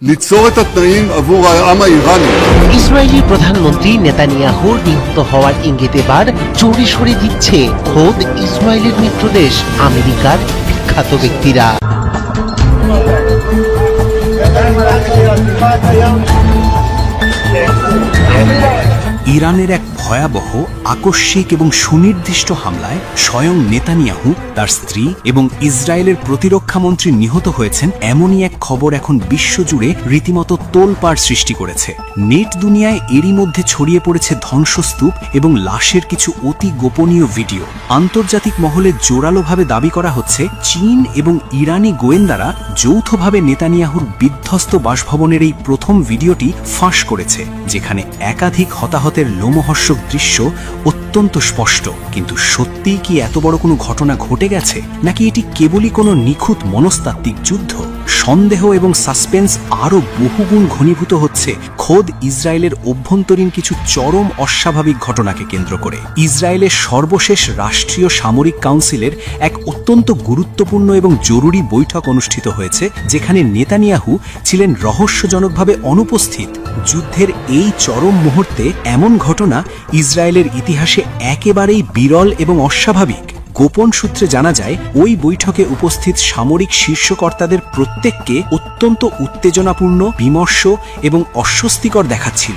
ליצור את התנאים עבור העם האיראני. Israeli প্রধানমন্ত্রী নেতানিয়াহুর নিহত হওয়ার ইঙ্গিত এবার চুরি সরে দিচ্ছে খোদ ইসরায়েলের মিত্রদেশ আমেরিকার বিখ্যাত ব্যক্তিরা। ইরানের এক ভয়াবহ আকস্মিক এবং সুনির্দিষ্ট হামলায় স্বয়ং নেতানিয়াহু, তার স্ত্রী এবং ইসরায়েলের প্রতিরক্ষা মন্ত্রী নিহত হয়েছেন এমনই এক খবর এখন বিশ্বজুড়ে রীতিমতো তোলপাড় সৃষ্টি করেছে। নেট দুনিয়ায় এরই মধ্যে ছড়িয়ে পড়েছে ধ্বংসস্তূপ এবং লাশের কিছু অতি গোপনীয় ভিডিও। আন্তর্জাতিক মহলে জোরালোভাবে দাবি করা হচ্ছে চীন এবং ইরানি গোয়েন্দারা যৌথভাবে নেতানিয়াহুর বিধ্বস্ত বাসভবনের এই প্রথম ভিডিওটি ফাঁস করেছে, যেখানে একাধিক হতাহতের লোমহর্ষক দৃশ্য অত্যন্ত স্পষ্ট। কিন্তু সত্যিই কি এত বড় কোনো ঘটনা ঘটে গেছে, নাকি এটি কেবলই কোনো নিখুঁত মনস্তাত্ত্বিক যুদ্ধ? সন্দেহ এবং সাসপেন্স আরও বহুগুণ ঘনীভূত হচ্ছে খোদ ইসরায়েলের অভ্যন্তরীণ কিছু চরম অস্বাভাবিক ঘটনাকে কেন্দ্র করে। ইসরায়েলের সর্বশেষ রাষ্ট্রীয় সামরিক কাউন্সিলের এক অত্যন্ত গুরুত্বপূর্ণ এবং জরুরি বৈঠক অনুষ্ঠিত হয়েছে, যেখানে নেতানিয়াহু ছিলেন রহস্যজনকভাবে অনুপস্থিত। যুদ্ধের এই চরম মুহূর্তে এমন ঘটনা ইসরায়েলের ইতিহাসে একেবারেই বিরল এবং অস্বাভাবিক। গোপন সূত্রে জানা যায়, ওই বৈঠকে উপস্থিত সামরিক শীর্ষকর্তাদের প্রত্যেককে অত্যন্ত উত্তেজনাপূর্ণ, বিমর্ষ এবং অস্বস্তিকর দেখাচ্ছিল।